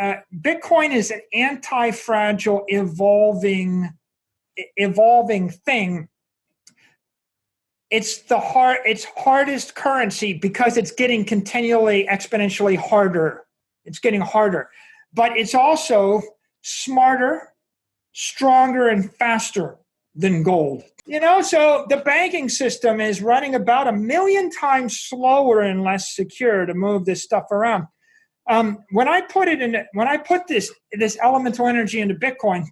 Bitcoin is an anti-fragile, evolving thing. It's its hardest currency because it's getting continually exponentially harder. It's getting harder, but it's also smarter, stronger, and faster than gold. So the banking system is running about 1 million times slower and less secure to move this stuff around. When I put this elemental energy into Bitcoin,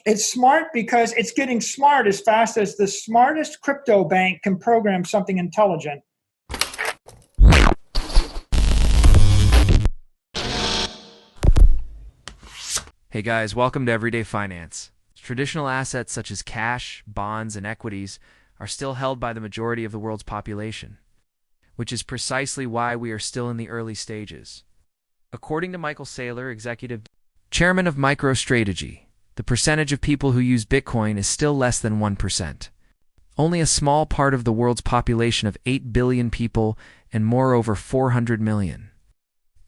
it's smart because it's getting smart as fast as the smartest crypto bank can program something intelligent. Hey guys, welcome to Everyday Finance. Traditional assets such as cash, bonds, and equities are still held by the majority of the world's population, which is precisely why we are still in the early stages. According to Saylor, executive chairman of MicroStrategy, the percentage of people who use Bitcoin is still less than 1%. Only a small part of the world's population of 8 billion people and over 400 million.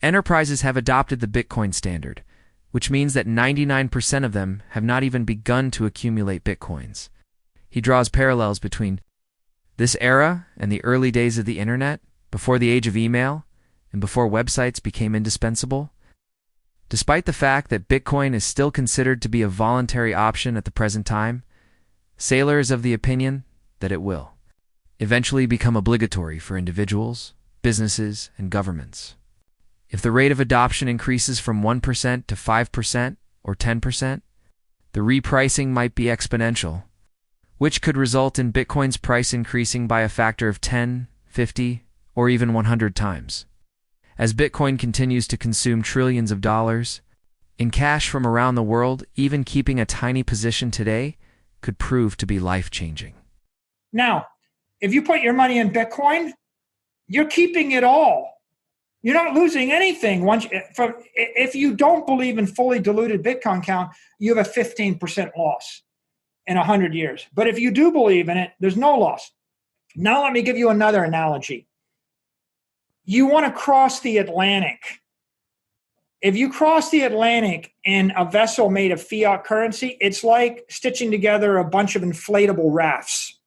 Enterprises have adopted the Bitcoin standard, which means that 99% of them have not even begun to accumulate Bitcoins. He draws parallels between this era and the early days of the internet, before the age of email, and before websites became indispensable. Despite the fact that Bitcoin is still considered to be a voluntary option at the present time, Saylor is of the opinion that it will eventually become obligatory for individuals, businesses, and governments. If the rate of adoption increases from 1% to 5% or 10%, the repricing might be exponential, which could result in Bitcoin's price increasing by a factor of 10, 50, or even 100 times. As Bitcoin continues to consume trillions of dollars in cash from around the world, even keeping a tiny position today could prove to be life-changing. Now, if you put your money in Bitcoin, you're keeping it all. You're not losing anything. If you don't believe in fully diluted Bitcoin count, you have a 15% loss in 100 years. But if you do believe in it, there's no loss. Now let me give you another analogy. You want to cross the Atlantic. If you cross the Atlantic in a vessel made of fiat currency, it's like stitching together a bunch of inflatable rafts.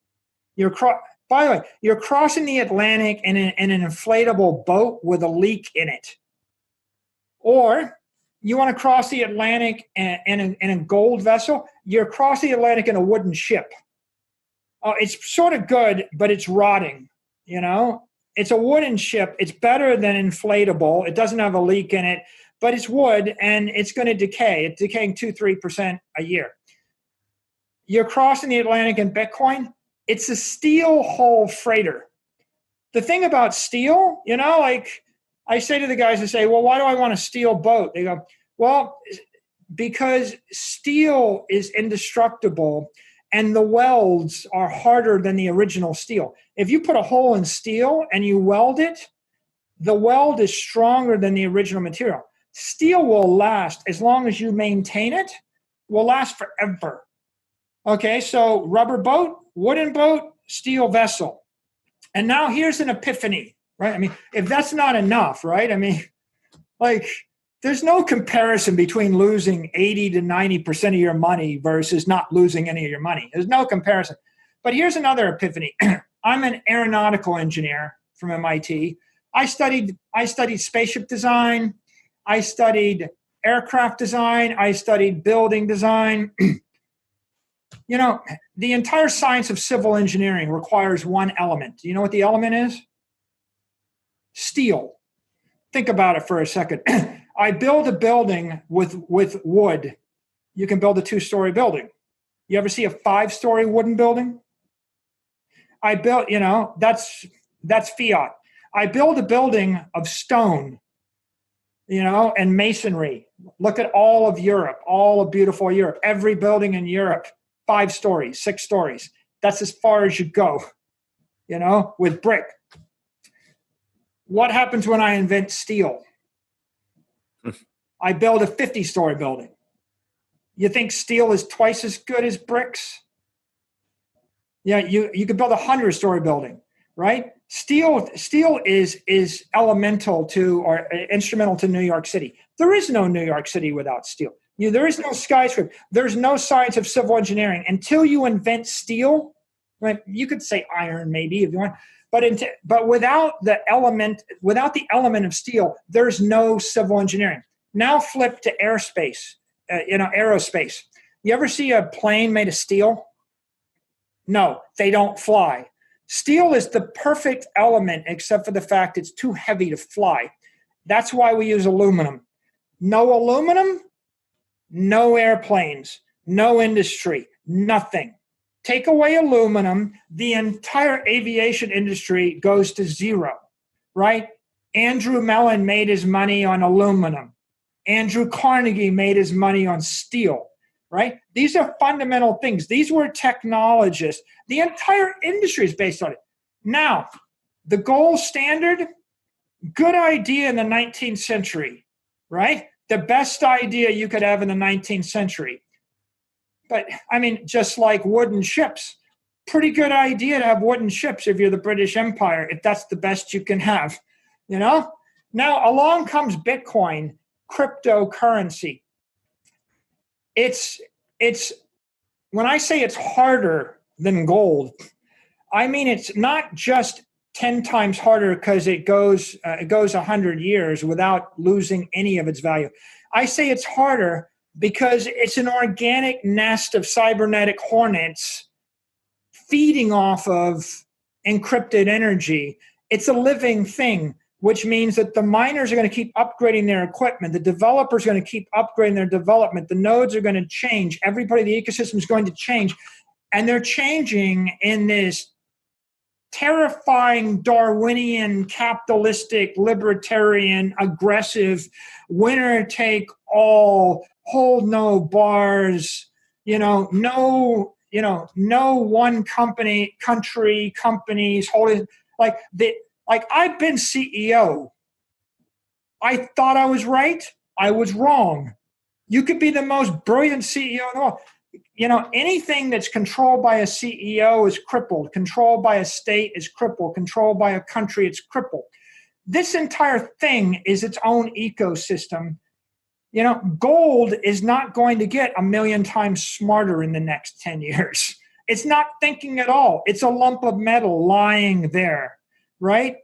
By the way, you're crossing the Atlantic in an inflatable boat with a leak in it. Or you want to cross the Atlantic in a gold vessel, you're crossing the Atlantic in a wooden ship. It's sort of good, but it's rotting, It's a wooden ship. It's better than inflatable. It doesn't have a leak in it, but it's wood and it's going to decay. It's decaying 2-3% a year. You're crossing the Atlantic in Bitcoin. It's a steel hull freighter. The thing about steel, like I say to the guys, I say, well, why do I want a steel boat? They go, well, because steel is indestructible and the welds are harder than the original steel. If you put a hole in steel and you weld it, the weld is stronger than the original material. Steel will last as long as you maintain it, will last forever. Okay, so rubber boat, wooden boat, steel vessel. And now here's an epiphany, right? If that's not enough, right? There's no comparison between losing 80 to 90% of your money versus not losing any of your money. There's no comparison. But here's another epiphany. I'm an aeronautical engineer from MIT. I studied spaceship design. I studied aircraft design. I studied building design. The entire science of civil engineering requires one element. Do you know what the element is? Steel. Think about it for a second. I build a building with wood. You can build a 2-story building. You ever see a 5-story wooden building? I built, that's fiat. I build a building of stone, and masonry. Look at all of Europe, all of beautiful Europe. Every building in Europe, 5 stories, 6 stories. That's as far as you go, with brick. What happens when I invent steel? I build a 50-story building. You think steel is twice as good as bricks? Yeah, you could build a 100-story building, right? Steel is elemental to or instrumental to New York City. There is no New York City without steel. There is no skyscraper. There's no science of civil engineering until you invent steel. Right? You could say iron, maybe if you want, but without the element of steel, there's no civil engineering. Now flip to aerospace. Aerospace. You ever see a plane made of steel? No, they don't fly. Steel is the perfect element, except for the fact it's too heavy to fly. That's why we use aluminum. No aluminum, no airplanes, no industry, nothing. Take away aluminum, the entire aviation industry goes to zero, right? Andrew Mellon made his money on aluminum. Andrew Carnegie made his money on steel, right? These are fundamental things. These were technologists. The entire industry is based on it. Now, the gold standard, good idea in the 19th century, right? The best idea you could have in the 19th century. But, I mean, just like wooden ships, pretty good idea to have wooden ships if you're the British Empire, if that's the best you can have, Now, along comes Bitcoin, cryptocurrency. It's when I say it's harder than gold, I mean it's not just 10 times harder because it goes 100 years without losing any of its value. I say it's harder because it's an organic nest of cybernetic hornets feeding off of encrypted energy. It's a living thing, which means that the miners are going to keep upgrading their equipment. The developers are going to keep upgrading their development. The nodes are going to change. Everybody in the ecosystem is going to change. And they're changing in this terrifying Darwinian, capitalistic, libertarian, aggressive, winner take all, hold no bars, no one companies holding like I've been CEO. I thought I was right. I was wrong. You could be the most brilliant CEO in the world. Anything that's controlled by a CEO is crippled. Controlled by a state is crippled. Controlled by a country, it's crippled. This entire thing is its own ecosystem. Gold is not going to get 1,000,000 times smarter in the next 10 years. It's not thinking at all. It's a lump of metal lying there, right?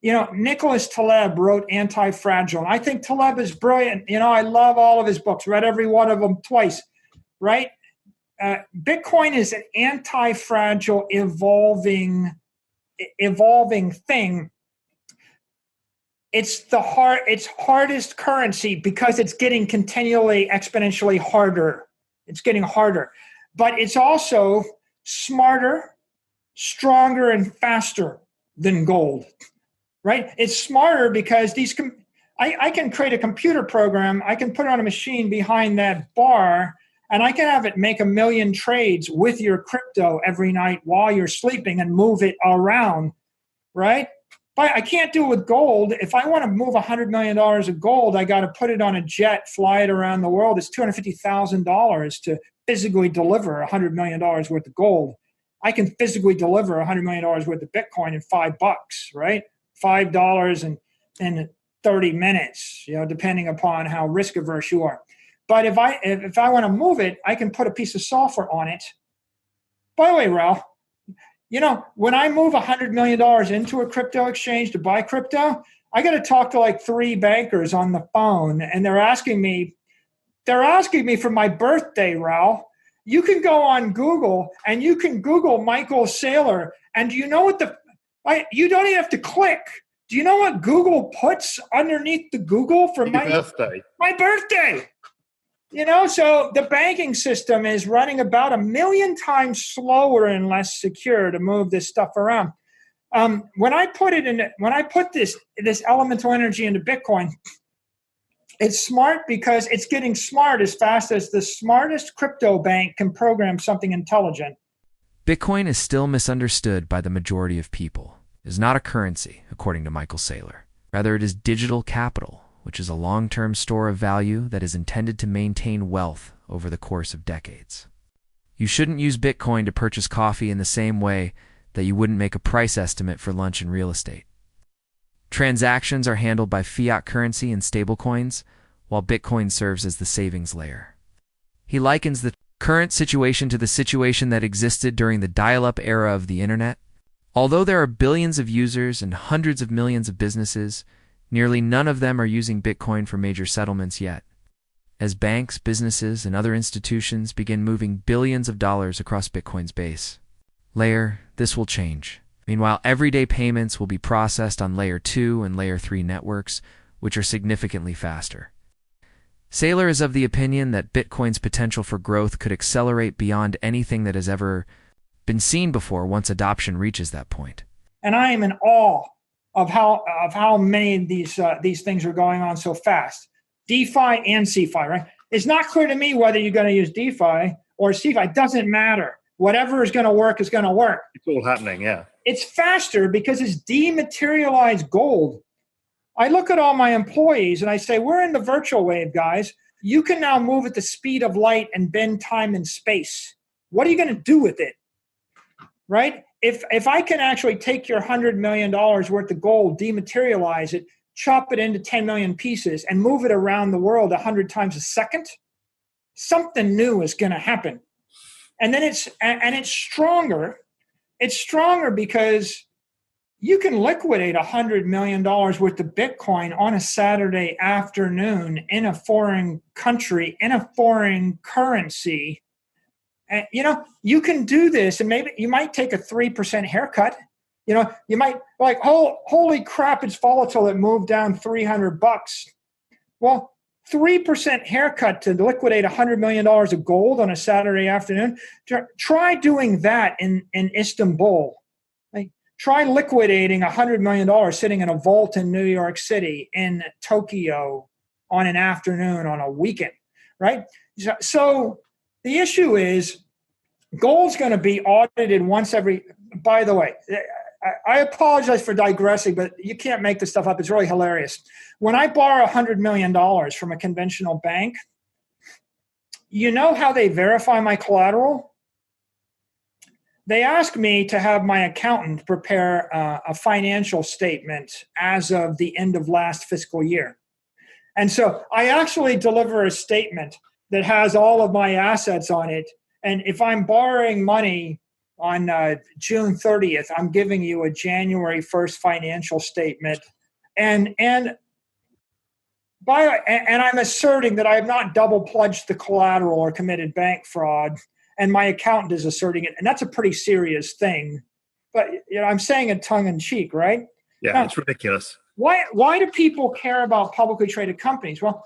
Nicholas Taleb wrote Anti-Fragile. I think Taleb is brilliant. I love all of his books, read every one of them twice, right? Bitcoin is an anti-fragile, evolving thing. It's hardest currency because it's getting continually exponentially harder. It's getting harder. But it's also smarter, stronger, and faster than gold. Right? It's smarter because I can create a computer program. I can put it on a machine behind that bar, and I can have it make 1,000,000 trades with your crypto every night while you're sleeping and move it around, right? But I can't do it with gold. If I want to move $100 million of gold, I got to put it on a jet, fly it around the world. It's $250,000 to physically deliver $100 million worth of gold. I can physically deliver $100 million worth of Bitcoin in $5, right? $5 in 30 minutes, depending upon how risk averse you are. But if I want to move it, I can put a piece of software on it. By the way, Raoul, when I move $100 million into a crypto exchange to buy crypto, I got to talk to like 3 bankers on the phone, and they're asking me for my birthday, Raoul. You can go on Google and you can Google Michael Saylor, and do you know what you don't even have to click. Do you know what Google puts underneath the Google for my birthday? My birthday. So the banking system is running about 1,000,000 times slower and less secure to move this stuff around. When I put this elemental energy into Bitcoin, it's smart because it's getting smart as fast as the smartest crypto bank can program something intelligent. Bitcoin is still misunderstood by the majority of people. It is not a currency, according to Michael Saylor. Rather, it is digital capital, which is a long-term store of value that is intended to maintain wealth over the course of decades. You shouldn't use Bitcoin to purchase coffee in the same way that you wouldn't make a price estimate for lunch in real estate. Transactions are handled by fiat currency and stablecoins, while Bitcoin serves as the savings layer. He likens the current situation to the situation that existed during the dial-up era of the internet. Although there are billions of users and hundreds of millions of businesses, nearly none of them are using Bitcoin for major settlements yet. As banks, businesses, and other institutions begin moving billions of dollars across Bitcoin's base layer, this will change. Meanwhile, everyday payments will be processed on Layer 2 and Layer 3 networks, which are significantly faster. Saylor is of the opinion that Bitcoin's potential for growth could accelerate beyond anything that has ever been seen before once adoption reaches that point. And I am in awe of how many of these things are going on so fast. DeFi and CeFi, right? It's not clear to me whether you're going to use DeFi or CeFi. It doesn't matter. Whatever is going to work is going to work. It's all happening, yeah. It's faster because it's dematerialized gold. I look at all my employees and I say, we're in the virtual wave, guys. You can now move at the speed of light and bend time and space. What are you going to do with it? Right? If I can actually take your $100 million worth of gold, dematerialize it, chop it into 10 million pieces, and move it around the world 100 times a second, something new is going to happen. And then it's stronger. It's stronger because you can liquidate $100 million worth of Bitcoin on a Saturday afternoon in a foreign country, in a foreign currency. And, you can do this, and maybe you might take a 3% haircut. You might like, oh, holy crap, it's volatile. It moved down $300. Well, 3% haircut to liquidate $100 million of gold on a Saturday afternoon. Try doing that in Istanbul. Like, try liquidating $100 million sitting in a vault in New York City, in Tokyo on an afternoon on a weekend, right? So the issue is gold's going to be audited once every, by the way, I apologize for digressing, but you can't make this stuff up. It's really hilarious. When I borrow $100 million from a conventional bank, you know how they verify my collateral? They ask me to have my accountant prepare a financial statement as of the end of last fiscal year. And so I actually deliver a statement that has all of my assets on it. And if I'm borrowing money on June 30th, I'm giving you a January 1st financial statement. And I'm asserting that I have not double pledged the collateral or committed bank fraud. And my accountant is asserting it. And that's a pretty serious thing. But I'm saying it tongue in cheek, right? Yeah, now, it's ridiculous. Why do people care about publicly traded companies? Well,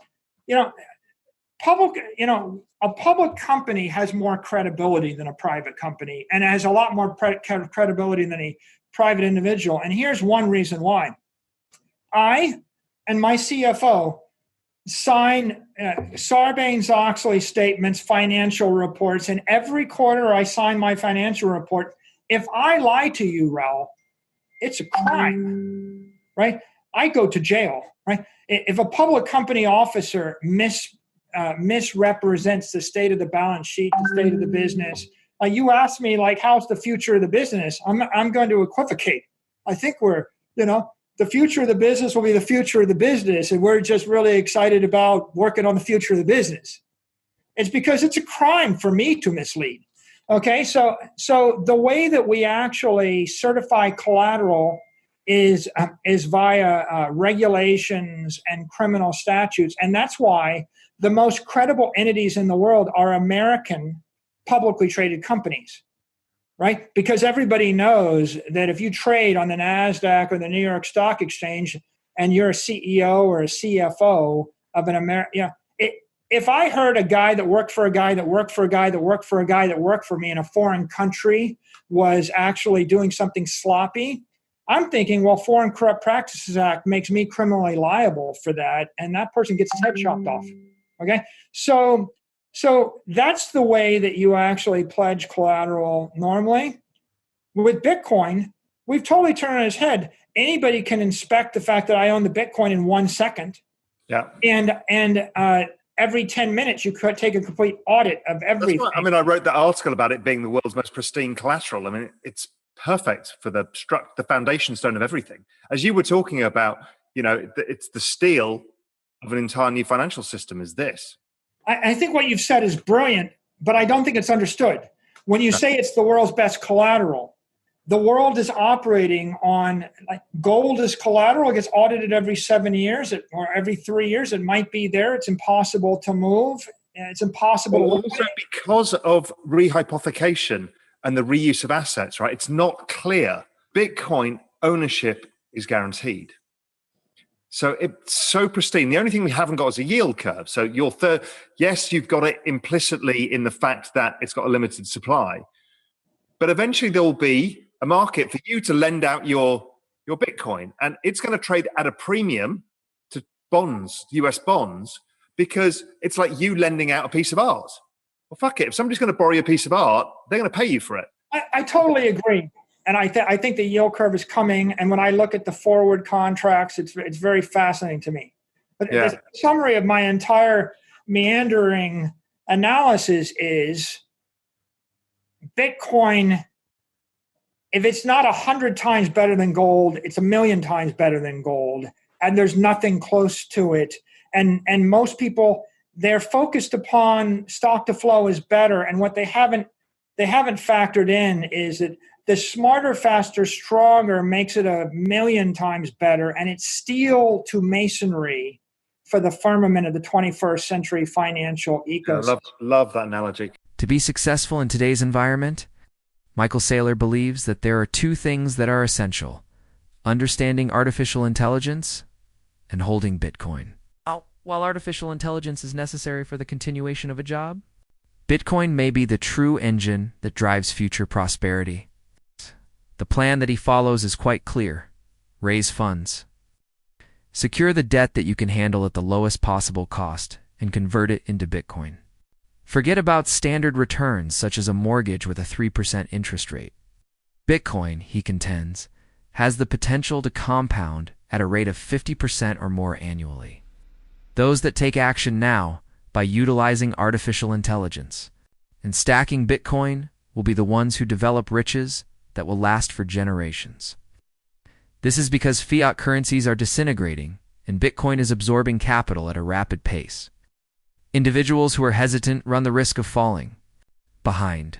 a public company has more credibility than a private company, and has a lot more credibility than a private individual. And here's one reason why. I and my CFO sign Sarbanes-Oxley statements, financial reports, and every quarter I sign my financial report. If I lie to you, Raoul, it's a crime, right? I go to jail, right? If a public company officer misrepresents the state of the balance sheet, the state of the business, you ask me, like, how's the future of the business? I'm going to equivocate. I think the future of the business will be the future of the business, and we're just really excited about working on the future of the business. It's because it's a crime for me to mislead. Okay, so the way that we actually certify collateral is via regulations and criminal statutes, and that's why the most credible entities in the world are American publicly traded companies, right? Because everybody knows that if you trade on the NASDAQ or the New York Stock Exchange and you're a CEO or a CFO of an American, if I heard a guy that worked for a guy that worked for a guy that worked for a guy that worked for me in a foreign country was actually doing something sloppy, I'm thinking, well, Foreign Corrupt Practices Act makes me criminally liable for that, and that person gets his head chopped off. Okay, so that's the way that you actually pledge collateral normally. With Bitcoin, we've totally turned on its head. Anybody can inspect the fact that I own the Bitcoin in 1 second. Yeah. And every 10 minutes, you could take a complete audit of everything. I wrote that article about it being the world's most pristine collateral. I mean, it's perfect for the foundation stone of everything. As you were talking about, it's the steel of an entire new financial system is this. I think what you've said is brilliant, but I don't think it's understood. When you say it's the world's best collateral, the world is operating on, like, gold is collateral. It gets audited every 7 years or every 3 years. It might be there. It's impossible to move. It's impossible. Also because of rehypothecation and the reuse of assets, right? It's not clear. Bitcoin ownership is guaranteed. So it's so pristine. The only thing we haven't got is a yield curve. So yes, you've got it implicitly in the fact that it's got a limited supply, but eventually there will be a market for you to lend out your Bitcoin, and it's going to trade at a premium to bonds, US bonds, because it's like you lending out a piece of art. Well, fuck it. If somebody's going to borrow you a piece of art, they're going to pay you for it. I totally agree. And I think the yield curve is coming. And when I look at the forward contracts, it's very fascinating to me. But the summary of my entire meandering analysis is Bitcoin, if it's not 100 times better than gold, it's 1,000,000 times better than gold. And there's nothing close to it. And most people, they're focused upon stock to flow is better. And what they haven't factored in is that the smarter, faster, stronger makes it 1,000,000 times better, and it's steel to masonry for the firmament of the 21st century financial ecosystem. Love that analogy. To be successful in today's environment, Michael Saylor believes that there are two things that are essential: understanding artificial intelligence and holding Bitcoin. While artificial intelligence is necessary for the continuation of a job, Bitcoin may be the true engine that drives future prosperity. The plan that he follows is quite clear: raise funds. Secure the debt that you can handle at the lowest possible cost and convert it into Bitcoin. Forget about standard returns such as a mortgage with a 3% interest rate. Bitcoin, he contends, has the potential to compound at a rate of 50% or more annually. Those that take action now by utilizing artificial intelligence and stacking Bitcoin will be the ones who develop riches that will last for generations. This is because fiat currencies are disintegrating and Bitcoin is absorbing capital at a rapid pace. Individuals who are hesitant run the risk of falling behind